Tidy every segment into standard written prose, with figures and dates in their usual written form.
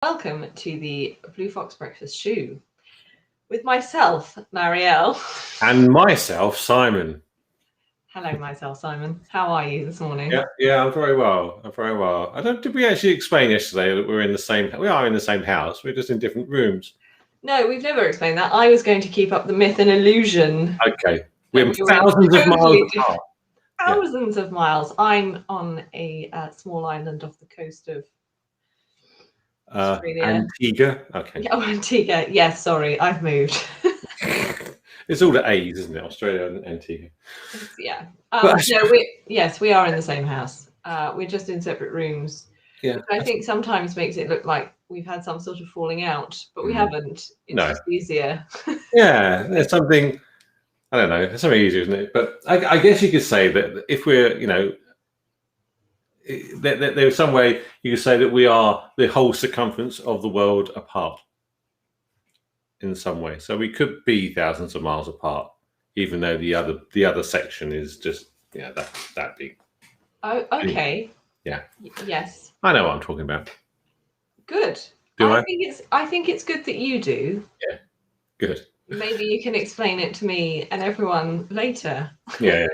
Welcome to the Blue Fox Breakfast Shoe with myself, Marielle. And myself, Simon. Hello, myself, Simon. How are you this morning? Yeah, I'm very well. I'm very well. Did we actually explain yesterday that we're in the same? We are in the same house. We're just in different rooms. No, we've never explained that. I was going to keep up the myth and illusion. Okay, we're thousands of miles apart. Thousands of miles. I'm on a small island off the coast of Australia. Antigua. Okay. Oh, Antigua. Yes, sorry, I've moved. It's all the A's, isn't it? Australia and Antigua. Yeah. Yes, we are in the same house. We're just in separate rooms. Yeah. Which I think sometimes makes it look like we've had some sort of falling out, but we haven't. It's just easier. Yeah, there's something. I don't know. It's something easier, isn't it? But I guess you could say that if we're, there's some way you could say that we are the whole circumference of the world apart in some way. So we could be thousands of miles apart, even though the other section is just that big. Oh, okay. Yeah. Yes. I know what I'm talking about. Good. Do I? I think it's good that you do. Yeah. Good. Maybe you can explain it to me and everyone later. Yeah.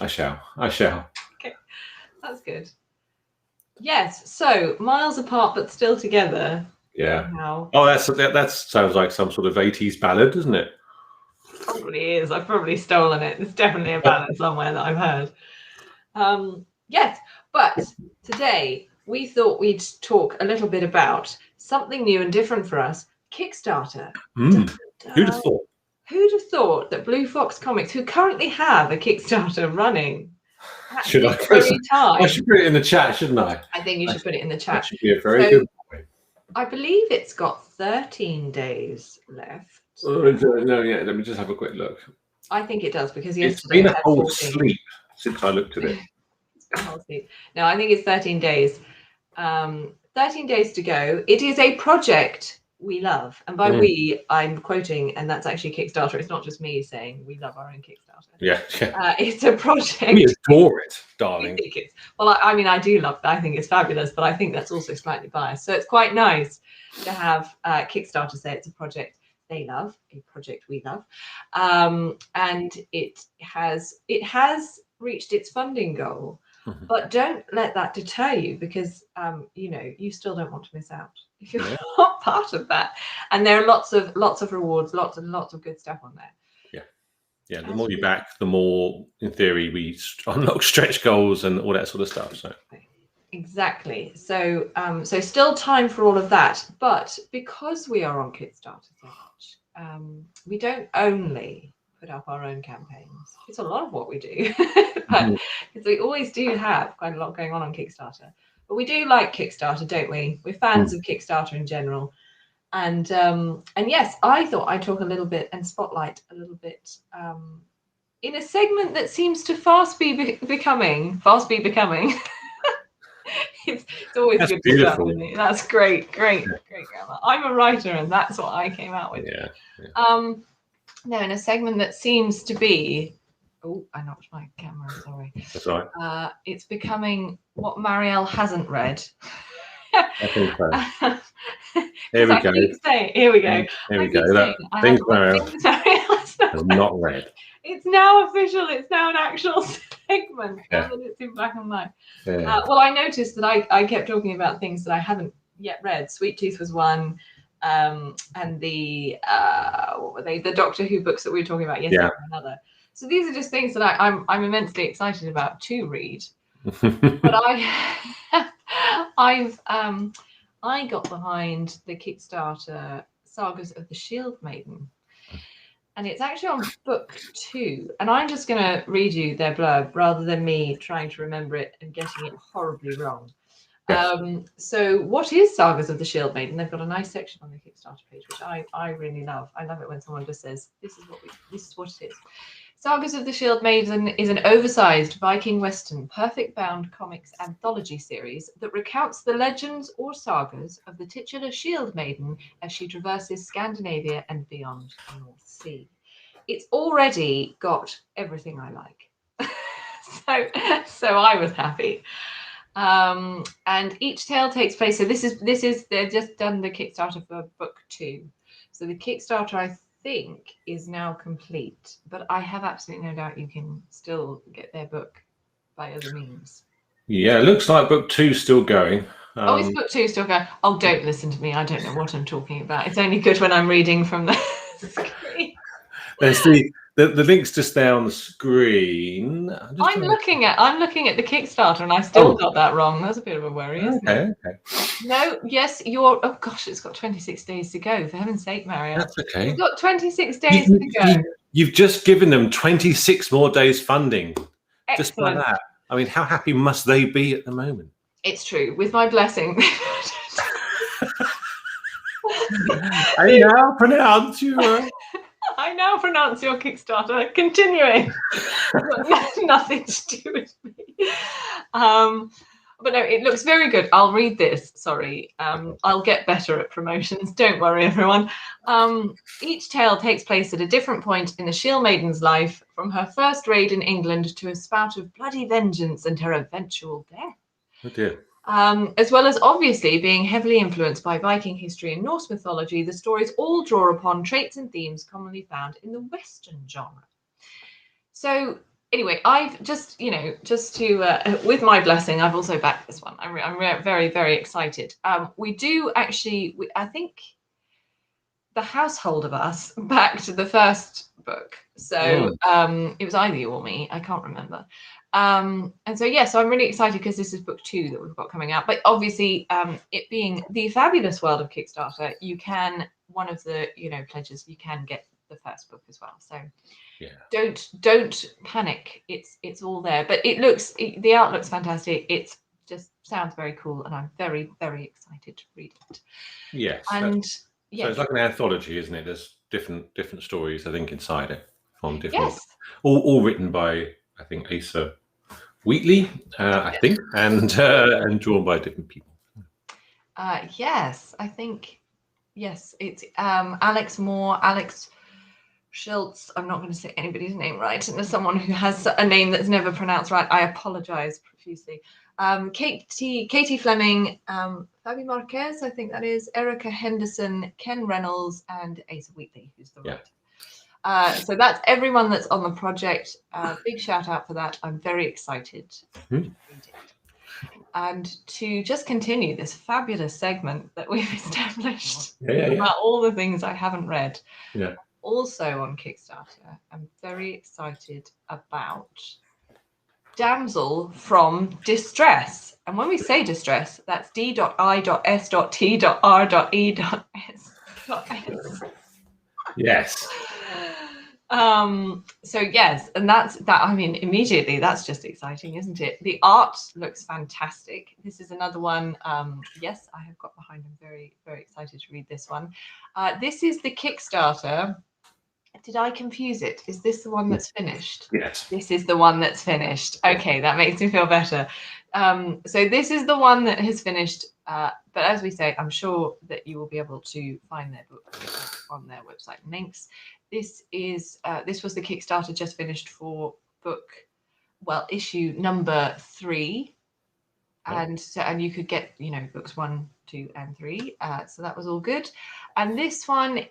I shall. Okay. That's good. Yes. So miles apart but still together. Yeah. Somehow. Oh, that sounds like some sort of 80s ballad, doesn't it? Probably is. I've probably stolen it. There's definitely a ballad somewhere that I've heard. Yes, but today we thought we'd talk a little bit about something new and different for us, Kickstarter. Who'd have thought? Who'd have thought that Blue Fox Comics, who currently have a Kickstarter running, I should put it in the chat, shouldn't I? I think you should put it in the chat. That should be a very good point. I believe it's got 13 days left. No, yeah, let me just have a quick look. I think it does because yesterday it's been a whole sleep since I looked at it. No, I think it's 13 days. 13 days to go. It is a project we love. And by we, I'm quoting, and that's actually Kickstarter. It's not just me saying we love our own Kickstarter. Yeah. It's a project. We adore it, darling. I do love that. I think it's fabulous, but I think that's also slightly biased. So it's quite nice to have Kickstarter say it's a project they love, a project we love. And it has reached its funding goal. But don't let that deter you because, you still don't want to miss out if you're not part of that. And there are lots of rewards, lots of good stuff on there. Yeah. The more you back, the more, in theory, we unlock stretch goals and all that sort of stuff. So exactly. So still time for all of that. But because we are on Kickstarter so much, we don't only put up our own campaigns. It's a lot of what we do, but because we always do have quite a lot going on Kickstarter. But we do like Kickstarter, don't we? We're fans of Kickstarter in general. And yes, I thought I'd talk a little bit and spotlight a little bit in a segment that seems to fast be becoming. It's always that's good beautiful. to start, that's great grammar. I'm a writer, and that's what I came out with. No, in a segment that seems to be. Oh, I knocked my camera. Sorry. That's right. It's becoming what Marielle hasn't read. I think so. Here we go. Here we go. Things Marielle has not read. It's now official. It's now an actual segment. Now that it's in black and white. Well, I noticed that I kept talking about things that I haven't yet read. Sweet Tooth was one. And the what were they? The Doctor Who books that we were talking about yesterday. Another. So these are just things that I'm immensely excited about to read. But I got behind the Kickstarter Sagas of the Shield Maiden, and it's actually on book 2. And I'm just going to read you their blurb rather than me trying to remember it and getting it horribly wrong. So what is Sagas of the Shield Maiden? They've got a nice section on the Kickstarter page, which I really love. I love it when someone just says, this is what it is. Sagas of the Shield Maiden is an oversized Viking Western perfect bound comics anthology series that recounts the legends or sagas of the titular Shield Maiden as she traverses Scandinavia and beyond the North Sea. It's already got everything I like. So I was happy. And each tale takes place. So this is they've just done the Kickstarter for book 2. So the Kickstarter, I think, is now complete, but I have absolutely no doubt you can still get their book by other means. Yeah, it looks like book 2's still going. Oh, it's book 2 still going. Oh, don't listen to me. I don't know what I'm talking about. It's only good when I'm reading from the screen. There's the links just there on the screen. I'm looking at the Kickstarter and I still got that wrong. That's a bit of a worry, isn't it? Okay. No, yes, you're. Oh gosh, it's got 26 days to go. For heaven's sake, Marielle. That's okay. You've got 26 days to go. You've just given them 26 more days funding. Excellent. Just by that. I mean, how happy must they be at the moment? It's true. With my blessing. I now pronounce your Kickstarter. Continuing. Nothing to do with me. But no, it looks very good. I'll read this. Sorry. I'll get better at promotions. Don't worry, everyone. Each tale takes place at a different point in the Shield Maiden's life, from her first raid in England to a spout of bloody vengeance and her eventual death. Oh dear. As well as obviously being heavily influenced by Viking history and Norse mythology, the stories all draw upon traits and themes commonly found in the Western genre. So anyway, I've just to with my blessing, I've also backed this one. I'm very, very excited. We do actually, I think the household of us backed the first book. So it was either you or me. I can't remember. And so so I'm really excited because this is book 2 that we've got coming out. But obviously, it being the fabulous world of Kickstarter, you can, one of the pledges, you can get the first book as well. So don't panic. It's all there. But the art looks fantastic. It just sounds very cool, and I'm very, very excited to read it. Yes. And so it's like an anthology, isn't it? There's different stories, I think, inside it from different, all written by, I think, Asa Wheatley, I think, and drawn by different people. Yes, I think, yes, it's Alex Moore, Alex Schultz. I'm not going to say anybody's name right. And as someone who has a name that's never pronounced right, I apologize profusely. Katie Fleming, Fabi Marquez, I think that is, Erica Henderson, Ken Reynolds, and Asa Wheatley, who's the writer. So that's everyone that's on the project. Big shout out for that. I'm very excited to read it. And to just continue this fabulous segment that we've established about all the things I haven't read. Yeah. Also on Kickstarter, I'm very excited about Damsel from Distress. And when we say distress, that's D.I.S.T.R.E.S. Yes. So yes, and that's that. I mean, immediately that's just exciting, isn't it? The art looks fantastic. This is another one. Yes, I have got behind. I'm very, very excited to read this one. This is the Kickstarter. Did I confuse it? Is this the one that's finished? Yes. This is the one that's finished. Okay, that makes me feel better. So this is the one that has finished. But as we say, I'm sure that you will be able to find their book on their website links. This was the Kickstarter just finished for issue number 3. And you could get, books 1, 2, and 3. So that was all good. And this one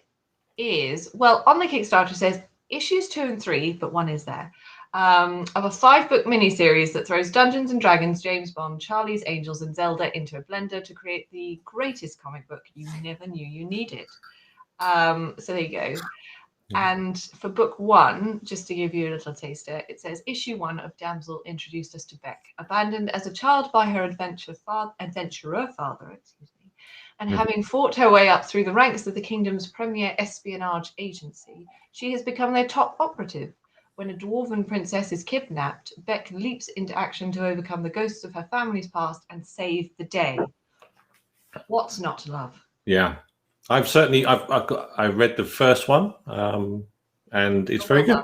is, on the Kickstarter it says issues 2 and 3, but 1 is there, of a 5-book miniseries that throws Dungeons and Dragons, James Bond, Charlie's Angels, and Zelda into a blender to create the greatest comic book you never knew you needed. So there you go. And for book 1, just to give you a little taster, it says issue 1 of Damsel introduced us to Beck, abandoned as a child by her adventurer father, and having fought her way up through the ranks of the kingdom's premier espionage agency, she has become their top operative. When a dwarven princess is kidnapped, Beck leaps into action to overcome the ghosts of her family's past and save the day. What's not to love? Yeah, I read the first one, and it's very good.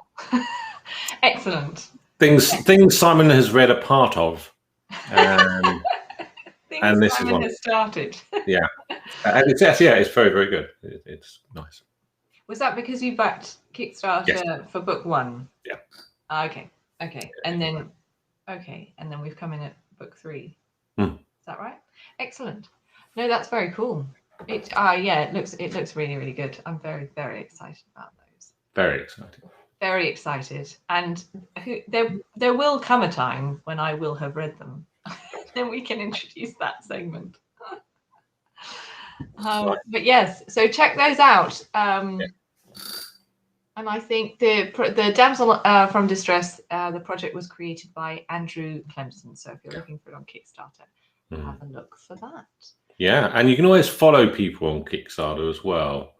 Excellent. Things Simon has read a part of. And this Simon is one has started. Yeah, and it's very, very good. It's nice. Was that because you backed Kickstarter for book 1? Yeah. Okay. And then we've come in at book 3. Hmm. Is that right? Excellent. No, that's very cool. It looks really, really good. I'm very, very excited about those. Very excited. Very excited. And there will come a time when I will have read them. Then we can introduce that segment. But yes, so check those out. And I think the Damsel from Distress, the project was created by Andrew Clemson. So if you're looking for it on Kickstarter, have a look for that. Yeah, and you can always follow people on Kickstarter as well.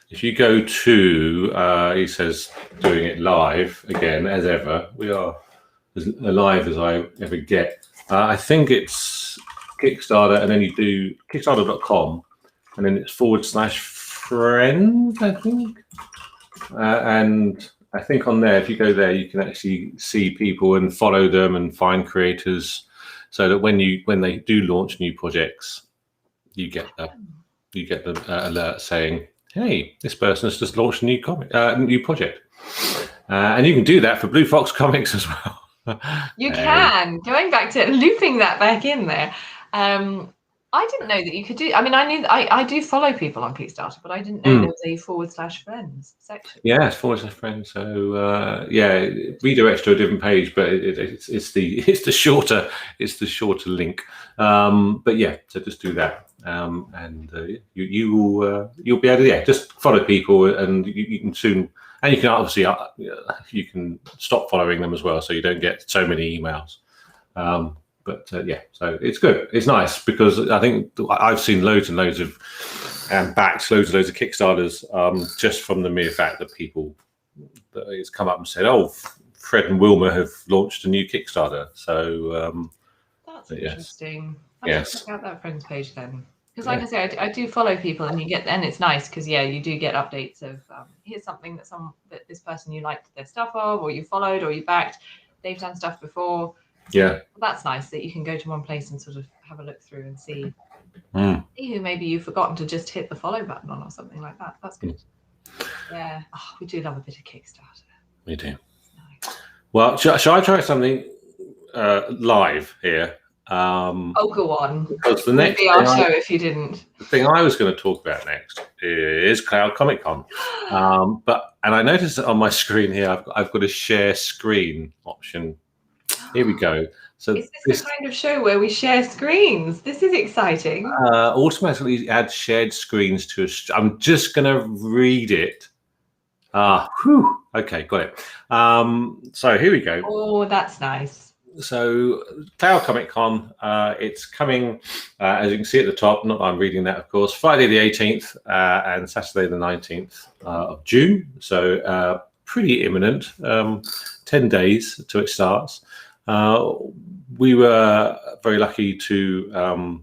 If you go to, he says, doing it live again, as ever. We are as live as I ever get. I think it's Kickstarter, and then you do Kickstarter.com, and then it's /friends, I think. And I think on there, if you go there, you can actually see people and follow them and find creators, so that when they do launch new projects, you get the alert saying, "Hey, this person has just launched a new new project," and you can do that for Blue Fox Comics as well. You can. Going back to looping that back in there. I didn't know that you could do. I mean, I knew I do follow people on Kickstarter, but I didn't know there was a /friends section. Yeah, it's /friends. So yeah, redirects to a different page, but it's the shorter link. But yeah, so just do that, and you'll be able to just follow people, and you can soon. And you can obviously you can stop following them as well, so you don't get so many emails. But yeah, so it's good. It's nice because I think I've seen loads and loads of backed loads of Kickstarters just from the mere fact that people that it's come up and said, "Oh, Fred and Wilma have launched a new Kickstarter." So that's interesting. Yes. Check out that friends page then. Because like I say, I do follow people, and it's nice because you do get updates of here's something that this person you liked their stuff of, or you followed, or you backed. They've done stuff before. Yeah, that's nice that you can go to one place and sort of have a look through and see who maybe you've forgotten to just hit the follow button on or something like that. That's good. Yeah, we do love a bit of Kickstarter. We do. Nice. Well, shall I try something live here? Go on. Because the next show if you didn't. The thing I was going to talk about next is Cloud Comic Con. And I noticed that on my screen here, I've got a share screen option. Here we go. So is this the kind of show where we share screens? This is exciting. Automatically add shared screens to I'm just going to read it. Okay, got it. So here we go. Oh, that's nice. So Cloud Comic Con, it's coming, as you can see at the top, not that I'm reading that, of course, Friday the 18th and Saturday the 19th of June. So pretty imminent, 10 days till it starts. We were very lucky to,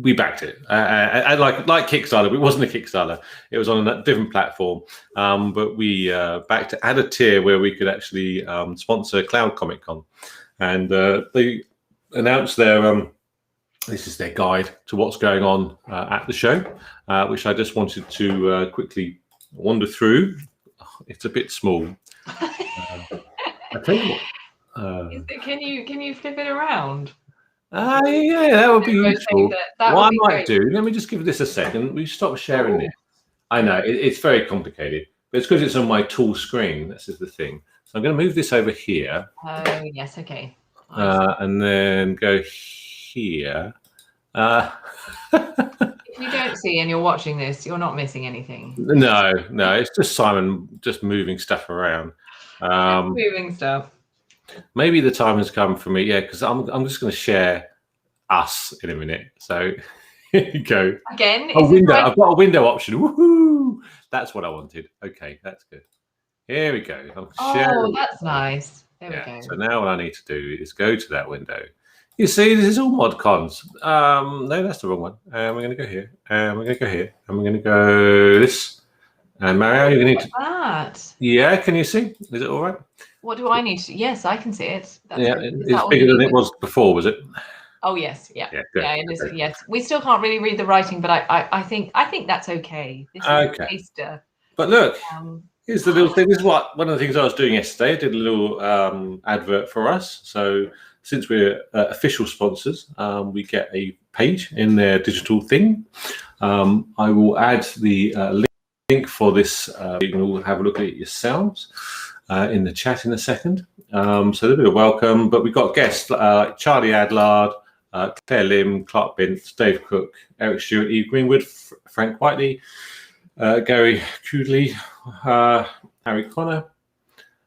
we backed it. And like Kickstarter, it wasn't a Kickstarter. It was on a different platform. But we backed it at a tier where we could actually sponsor Cloud Comic Con. And they announced this is their guide to what's going on at the show, which I just wanted to quickly wander through. It's a bit small. I tell you what, can you flip it around? Yeah, that would be useful. What I might do, let me just give this a second. We stop sharing this. I know it's very complicated, but it's because it's on my tool screen. This is the thing. So I'm going to move this over here. Oh yes, okay. And then go here. If you don't see and you're watching this, you're not missing anything. No, it's just Simon just moving stuff around. Moving stuff. Maybe the time has come for me, because I'm just going to share us in a minute. So here you go. Again, I've got a window option. Woohoo! That's what I wanted. Okay, that's good. Here we go. That's nice. There we go. So now what I need to do is go to that window. You see, this is all mod cons. No, that's the wrong one. And we're going to go here. And we're going to go here. And we're going to go this. And Marielle, you're going to need to. That. Yeah, can you see? Is it all right? What do I need to? Yes, I can see it. It's bigger than it was before, was it? Oh yes, yeah, good. It is. Okay. Yes, we still can't really read the writing, but I think that's okay. This is okay. A taster. But look, here's the little thing. This is one of the things I was doing yesterday. I did a little advert for us. So since we're official sponsors, we get a page in their digital thing. I will add the link for this. You can all have a look at it yourselves in the chat in a second. So they'll be welcome. But we've got guests like Charlie Adlard, Claire Lim, Clark Bint, Dave Cook, Eric Stewart, Eve Greenwood, Frank Whiteley, Gary Kudley, Harry Connor,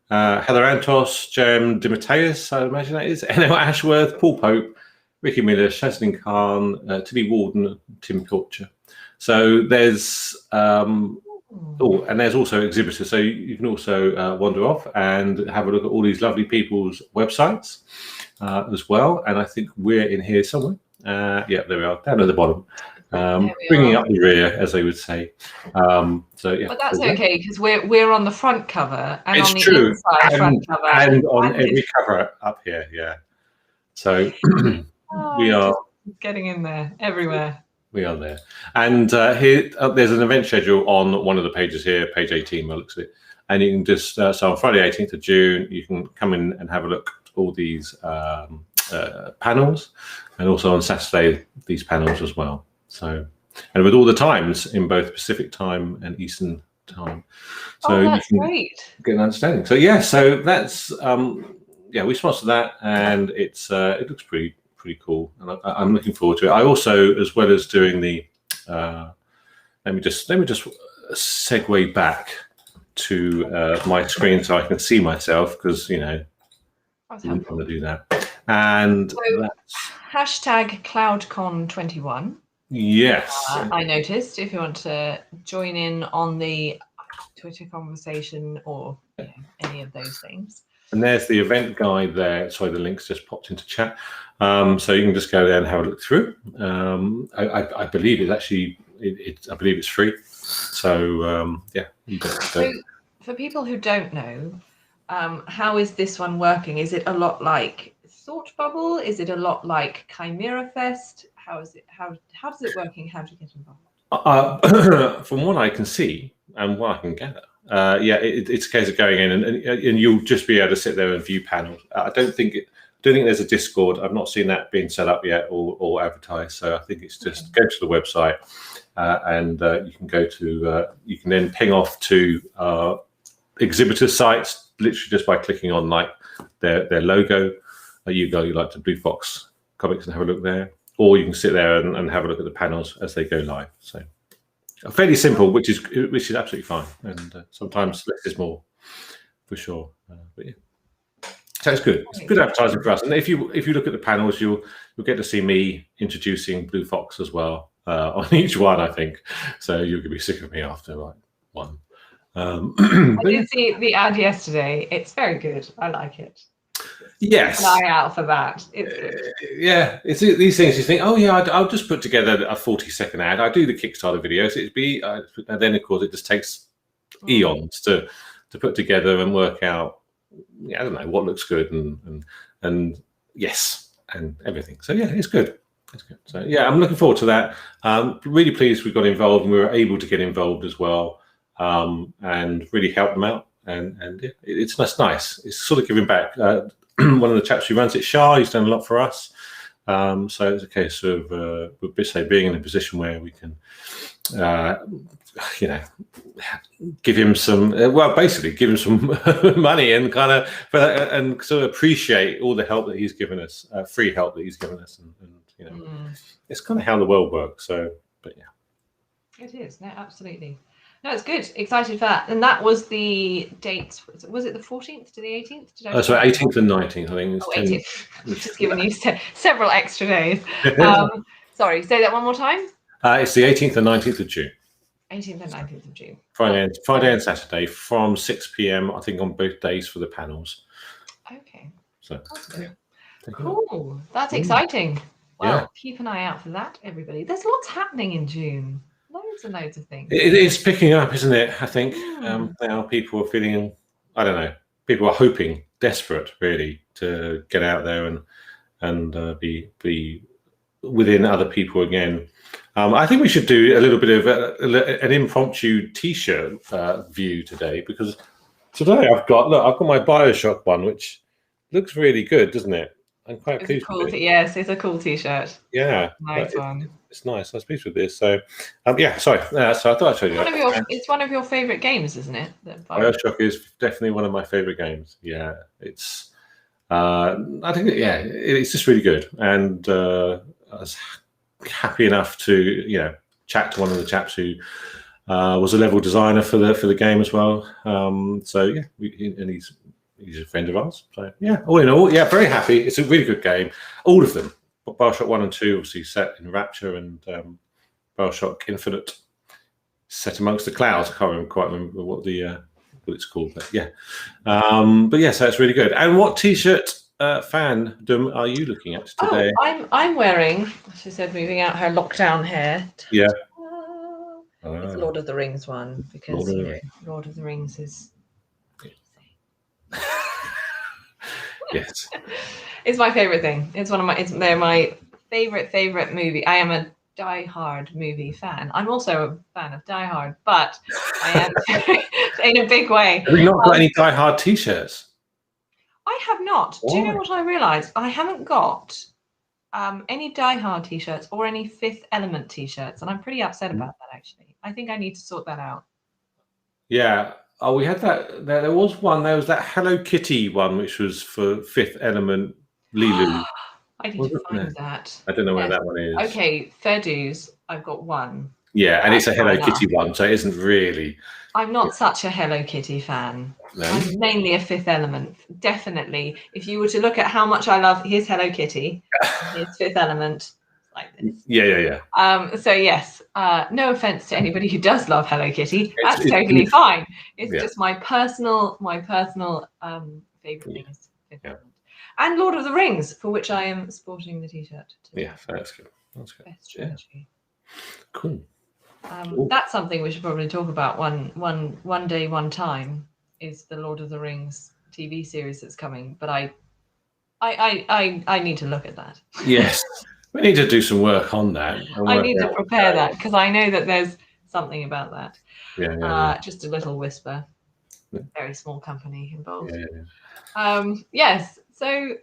Heather Antos, Jem DeMatteis, I imagine that is, Enno Ashworth, Paul Pope, Ricky Miller, Shazlin Khan, Tilly Warden, Tim Pilcher. So there's and there's also exhibitors. So you can also wander off and have a look at all these lovely people's websites as well. And I think we're in here somewhere. Yeah, there we are, down at the bottom. Bringing up the rear, as they would say. So yeah, but that's okay because we're on the front cover and it's on the true. inside front cover and on every cover up here. Yeah, so we are getting in there everywhere. We are there, and here there's an event schedule on one of the pages here, page 18. By looks at it, and you can just so on Friday 18th of June, you can come in and have a look at all these panels, and also on Saturday these panels as well. So, and with all the times in both Pacific time and Eastern time, so that's you can great. get an understanding. So yeah, so that's yeah, we sponsor that, and it looks pretty cool, and I'm looking forward to it. I also, as well as doing the, let me just segue back to my screen so I can see myself because you know I want to do that. And so, hashtag CloudCon21. Yes, I noticed. If you want to join in on the Twitter conversation or any of those things. And there's the event guide there. Sorry, the link's just popped into chat. So you can just go there and have a look through. I believe it's actually, I believe it's free. So yeah. So for people who don't know, how is this one working? Is it a lot like Thought Bubble? Is it a lot like Chimera Fest? How is it? How does it working? How do you get involved? From what I can see and what I can gather, yeah, it's a case of going in and you'll just be able to sit there and view panels. I don't think there's a Discord. I've not seen that being set up yet or advertised. So I think it's just go to the website and you can go to you can then ping off to exhibitor sites literally just by clicking on like their logo. You like to Blue Fox Comics and have a look there, or you can sit there and have a look at the panels as they go live. So fairly simple, which is absolutely fine. And sometimes less is more, for sure. But yeah, so it's good. It's good advertising for us. And if you look at the panels, you'll get to see me introducing Blue Fox as well on each one, I think. So you're gonna be sick of me after like one. I did see the ad yesterday. It's very good. I like it. Yes. Keep an eye out for that. Yeah, it's these things you think, oh yeah, I'll just put together a 40-second ad. I do the Kickstarter videos. And then of course it just takes eons to put together and work out. I don't know what looks good and yes and everything. So yeah, it's good. It's good. So yeah, I'm looking forward to that. Really pleased we got involved and we were able to get involved as well and really help them out. And yeah, it's nice. It's sort of giving back. One of the chaps who runs it, Shah, he's done a lot for us. So it's a case of being in a position where we can, give him some. Basically, give him some money and kind of and sort of appreciate all the help that he's given us, free help that he's given us, and it's kind of how the world works. So, but yeah, it is. No, absolutely. No, it's good. Excited for that. And that was the dates. Was it the 14th to the 18th? Sorry, 18th and 19th, I think. 18th. I've just given you several extra days. Sorry, say that one more time. It's the 18th and 19th of June. 18th and 19th of June. Friday and Saturday from 6 p.m, I think, on both days for the panels. Okay. So, yeah. Cool. That's exciting. Well, keep an eye out for that, everybody. There's lots happening in June. Loads and loads of things. It's picking up, isn't it? I think now people are feeling, I don't know, people are hoping, desperate really, to get out there and be within other people again. I think we should do a little bit of an impromptu T-shirt view today, because today I've got my BioShock one, which looks really good, doesn't it? I'm quite It's a pleased cool. with it. Yes, it's a cool T-shirt. Yeah, Nice one. it's nice. I was pleased with this. So, yeah, sorry. So I thought I'd show you that. It's one of your favorite games, isn't it? BioShock is definitely one of my favorite games. Yeah, it's. I think it's just really good, and I was happy enough to chat to one of the chaps who was a level designer for the game as well. So yeah, and he's a friend of ours. So yeah, all in all, yeah, very happy. It's a really good game. All of them, BioShock 1 and 2, obviously set in Rapture, and BioShock Infinite set amongst the clouds. I can't quite remember what it's called, but yeah. So it's really good. And what T-shirt fandom are you looking at today? Oh, I'm wearing. She said, moving out her lockdown hair. Yeah. It's Lord of the Rings one because Lord of the Rings is. Yes. It's my favorite thing. They're my favorite movie. I am a die-hard movie fan. I'm also a fan of Die Hard, but I am in a big way. Have you not got any Die Hard T-shirts? I have not. Why? Do you know what I realised? I haven't got any Die Hard T-shirts or any Fifth Element T-shirts, and I'm pretty upset about that, actually. I think I need to sort that out. Yeah. Oh, we had that. There was one. There was that Hello Kitty one, which was for Fifth Element Lilu. I need to find that. I don't know where that one is. Okay, fair dues. I've got one. Yeah, and it's a Hello Kitty one, so it isn't really. I'm not such a Hello Kitty fan. No. I'm mainly a Fifth Element. Definitely. If you were to look at how much I love his Hello Kitty, his Fifth Element, like this. Yeah. So yes, no offense to anybody who does love Hello Kitty. That's totally fine. It's just my personal favorite thing is Fifth Element. And Lord of the Rings, for which I am sporting the T-shirt today. Yeah, that's good. That's good. Best trilogy. Cool. That's something we should probably talk about one day, one time. Is the Lord of the Rings TV series that's coming? But I need to look at that. Yes, we need to do some work on that. I need to prepare that because I know that there's something about that. Yeah. Just a little whisper. Very small company involved. Yeah. Yes. So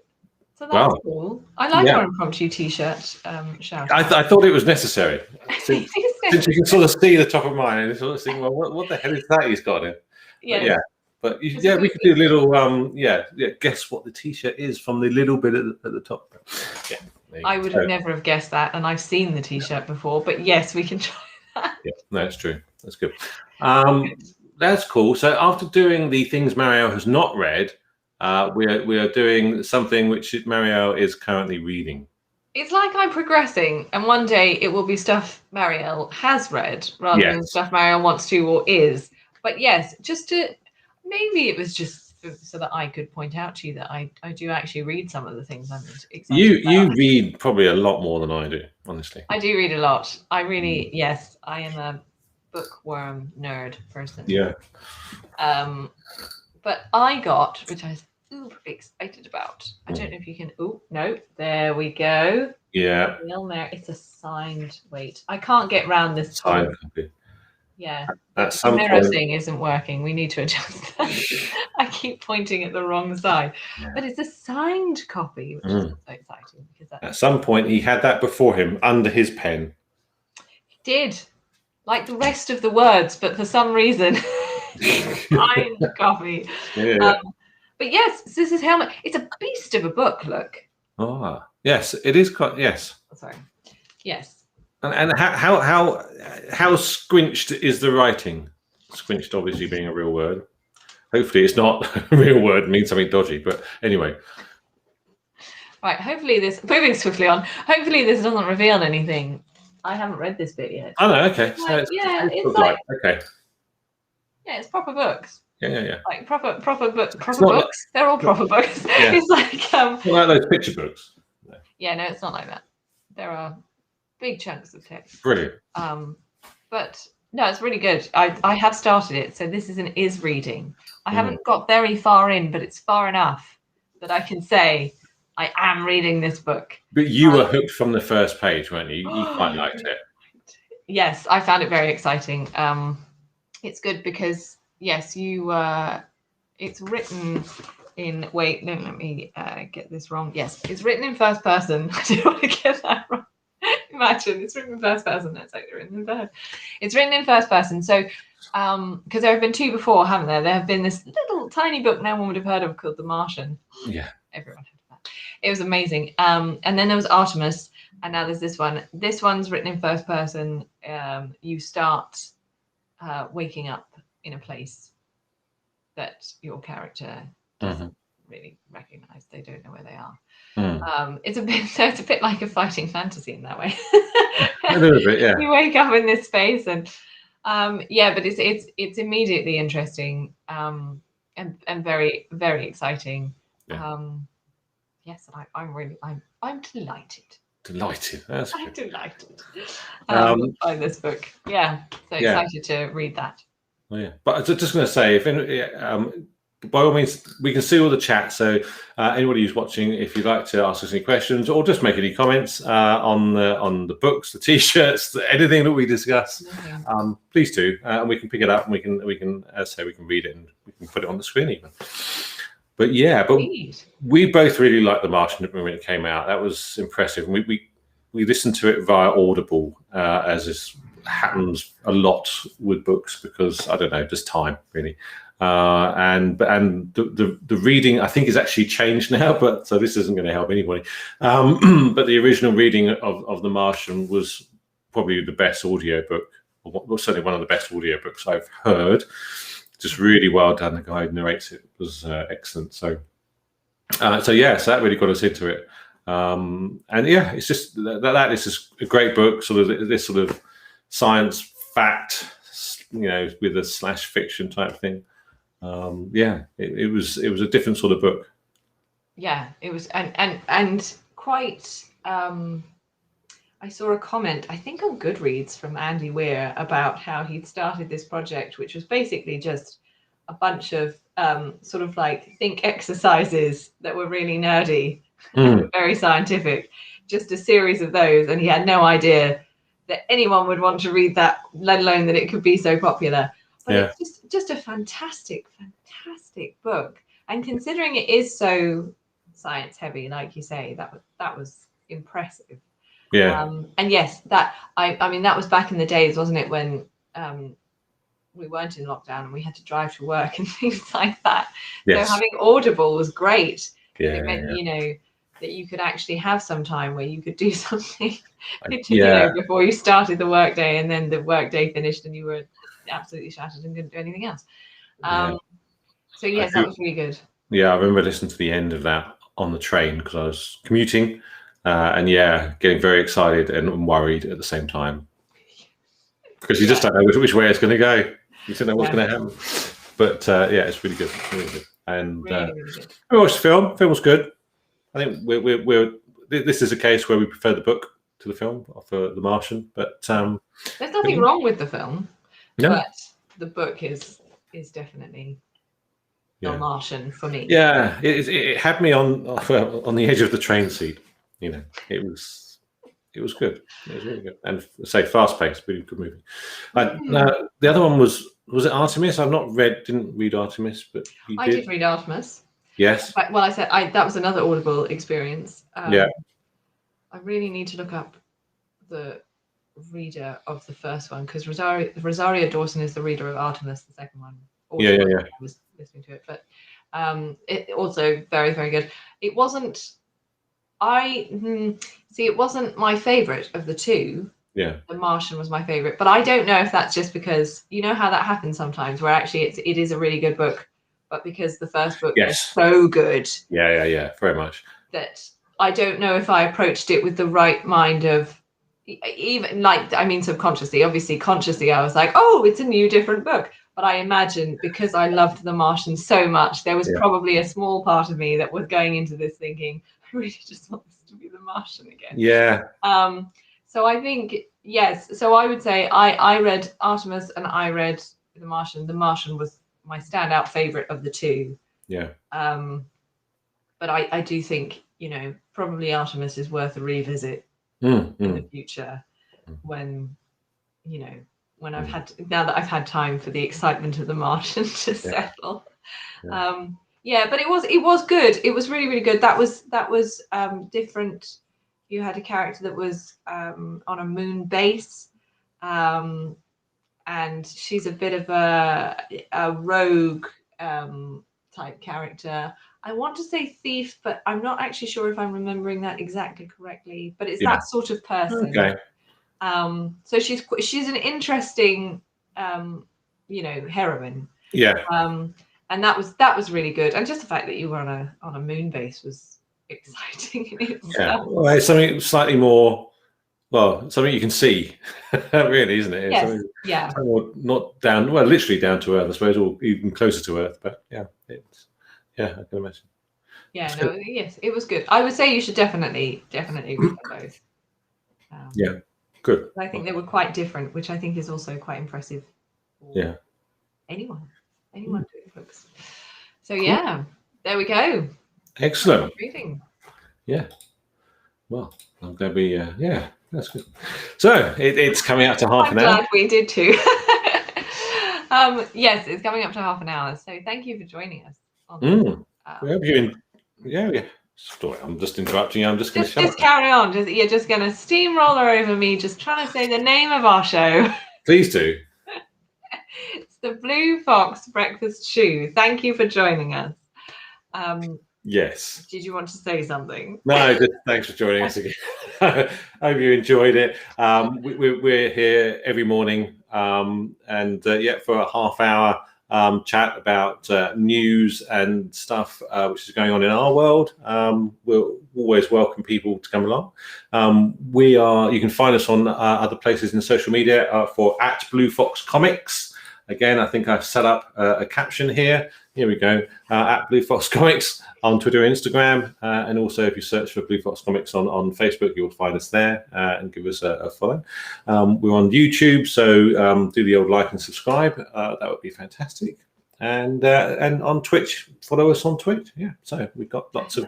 that's cool. I like our impromptu T-shirt shout. I thought it was necessary. Since you can sort of see the top of mine and sort of think, well, what the hell is that he's got in? But we could do a little guess what the T-shirt is from the little bit at the top. Yeah. I would have never have guessed that, and I've seen the T-shirt before, but yes, we can try that. Yeah, no, that's true. That's good. That's cool. So after doing the things Marielle has not read, we are doing something which Marielle is currently reading. It's like I'm progressing, and one day it will be stuff Marielle has read rather than stuff Marielle wants to or is. But yes, maybe it was just so that I could point out to you that I do actually read some of the things I'm excited about. You read probably a lot more than I do, honestly. I do read a lot. I really, yes, I am a bookworm nerd person. Yeah. But I got, which I was super excited about. I don't know if you can. Oh no, there we go. Yeah. It's a signed. Wait, I can't get round this signed copy. Yeah. The mirror thing isn't working. We need to adjust that. I keep pointing at the wrong side. Yeah. But it's a signed copy, which is so exciting because at some point he had that before him under his pen. He did, like the rest of the words, but for some reason, signed copy. Yeah. But yes, this is Helmet. It's a beast of a book. Look. Oh yes, it is quite. Yes. Sorry. Yes. And how squinched is the writing? Squinched, obviously, being a real word. Hopefully, it's not a real word. It means something dodgy. But anyway. Right. Hopefully, moving swiftly on. Hopefully, this doesn't reveal anything. I haven't read this bit yet. Oh no. Okay. It's like okay. Yeah, it's proper books. Yeah. Like proper books. They're all proper books. Yeah. It's like not like those picture books. No. Yeah, no, it's not like that. There are big chunks of text. Brilliant. But no, it's really good. I have started it, so this is reading. I haven't got very far in, but it's far enough that I can say I am reading this book. But you were hooked from the first page, weren't you? You quite liked it. Yes, I found it very exciting. It's good because yes, it's written wait, no, let me get this wrong. Yes, it's written in first person. I didn't want to get that wrong. Imagine it's written in first person. That's like written in third. It's written in first person. So, because there have been two before, haven't there? There have been this little tiny book no one would have heard of called The Martian. Yeah, everyone heard of that. It was amazing. And then there was Artemis, and now there's this one. This one's written in first person. You start waking up in a place that your character doesn't really recognize. They don't know where they are. It's a bit like a fighting fantasy in that way. a little bit, yeah. You wake up in this space, and but it's immediately interesting and very, very exciting. Yeah. Yes, I'm delighted. Delighted. That's I'm good. delighted by this book. Yeah, so excited to read that. Oh, yeah, but I was just going to say, if by all means, we can see all the chat. So anybody who's watching, if you'd like to ask us any questions or just make any comments on the books, the T-shirts, anything that we discuss, please do, and we can pick it up and we can say we can read it and we can put it on the screen even. But yeah, but we both really liked The Martian when it came out. That was impressive. And we listened to it via Audible, as is happens a lot with books because I don't know, just time really. And the reading I think is actually changed now, but so this isn't going to help anybody. But the original reading of The Martian was probably the best audiobook, or certainly one of the best audiobooks I've heard. Just really well done. The guy who narrates it was excellent. So that really got us into it. And yeah, it's just that is just a great book. Sort of this sort of science fact, with a slash fiction type thing. It was a different sort of book. Yeah, it was, and quite. I saw a comment, I think on Goodreads, from Andy Weir about how he'd started this project, which was basically just a bunch of sort of like think exercises that were really nerdy, very scientific, just a series of those, and he had no idea that anyone would want to read that, let alone that it could be so popular. But it's just a fantastic book. And considering it is so science heavy, like you say, that was impressive. Yeah. And yes, that I mean that was back in the days, wasn't it, when we weren't in lockdown and we had to drive to work and things like that. Yes. So having Audible was great. Yeah, it meant, that you could actually have some time where you could do something before you started the workday, and then the workday finished and you were absolutely shattered and couldn't do anything else. So yes, that was really good. Yeah, I remember listening to the end of that on the train because I was commuting. And getting very excited and worried at the same time because you just don't know which way it's going to go. You don't know what's going to happen. But it's really good, really good. And really good. We watched the film. The film was good. I think we're this is a case where we prefer the book to the film for The Martian. But there's nothing wrong with the film. No. But the book is definitely The Martian for me. Yeah, it had me on the edge of the train seat. It was good. It was really good, and say fast paced, really good movie. The other one was it Artemis? Didn't read Artemis, but I did read Artemis. Yes. Well, I said that was another Audible experience. I really need to look up the reader of the first one because Rosario Dawson is the reader of Artemis, the second one. I was listening to it, but it also very, very good. It wasn't. It wasn't my favorite of the two. Yeah. The Martian was my favorite, but I don't know if that's just because you know how that happens sometimes, where actually it is a really good book, but because the first book was so good. Yeah, very much. That I don't know if I approached it with the right mind of, even subconsciously. Obviously, consciously, I was like, oh, it's a new, different book. But I imagine because I loved The Martian so much, there was probably a small part of me that was going into this thinking, I really just want this to be The Martian again. Yeah. So I think, yes. So I would say I read Artemis and I read The Martian. The Martian was my standout favorite of the two. Yeah. But I do think, probably Artemis is worth a revisit in the future when I've had, now that I've had time for the excitement of The Martian to settle. Yeah, but it was good. It was really good. That was different. You had a character that was on a moon base, and she's a bit of a rogue type character. I want to say thief, but I'm not actually sure if I'm remembering that exactly correctly. But it's that sort of person. Okay. So she's an interesting, heroine. Yeah. And that was really good. And just the fact that you were on a moon base was exciting in itself. Yeah. Well, it's something slightly more. Well, something you can see, really, isn't it? Yes. Yeah. Not down. Well, literally down to Earth, I suppose, or even closer to Earth. But yeah, I can imagine. Yeah. No. Yes, it was good. I would say you should definitely read them both. Yeah. Good. I think they were quite different, which I think is also quite impressive. Yeah. Anyone doing books. So yeah, there we go. Excellent. Reading. Yeah. Well, I'm glad we. Yeah, that's good. So it's coming up to half an hour. I'm glad we did too. Yes, it's coming up to half an hour. So thank you for joining us. We hope you. Yeah. Sorry, I'm just interrupting you. I'm just going to just carry on. You're just going to steamroller over me, just trying to say the name of our show. Please do. It's the Blue Fox Breakfast Shoe. Thank you for joining us. Yes. Did you want to say something? No, just thanks for joining us again. I hope you enjoyed it. We're here every morning, and for a half hour chat about news and stuff which is going on in our world. We'll always welcome people to come along. You can find us on other places in social media for @BlueFoxComics. Again, I think I've set up a caption here. Here we go, @BlueFoxComics on Twitter and Instagram. And also, if you search for Blue Fox Comics on Facebook, you'll find us there and give us a follow. We're on YouTube, so do the old like and subscribe. That would be fantastic. And on Twitch, follow us on Twitch. Yeah, so we've got lots of...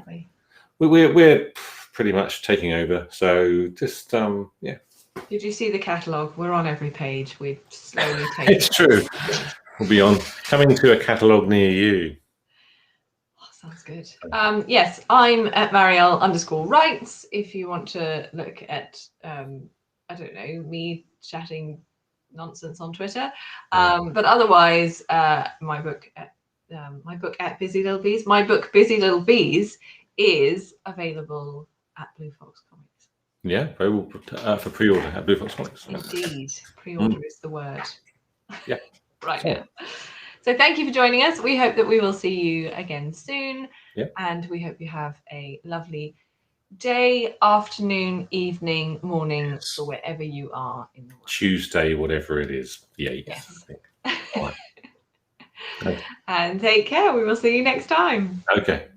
We're pretty much taking over. So just, yeah. Did you see the catalogue? We're on every page. We're slowly taking It's true. We'll be coming to a catalogue near you. Oh, sounds good. Yes, I'm at Marielle_writes. If you want to look at, I don't know, me chatting nonsense on Twitter. But otherwise, my book at Busy Little Bees, my book Busy Little Bees, is available at Blue Fox Comics. Yeah, for pre-order at Blue Fox Comics. Indeed, pre-order is the word. Yeah. Right now. So thank you for joining us. We hope that we will see you again soon. Yeah. And we hope you have a lovely day, afternoon, evening, morning, for wherever you are in the world. Tuesday, whatever it is. Yeah. Yes. I think. And take care. We will see you next time. Okay.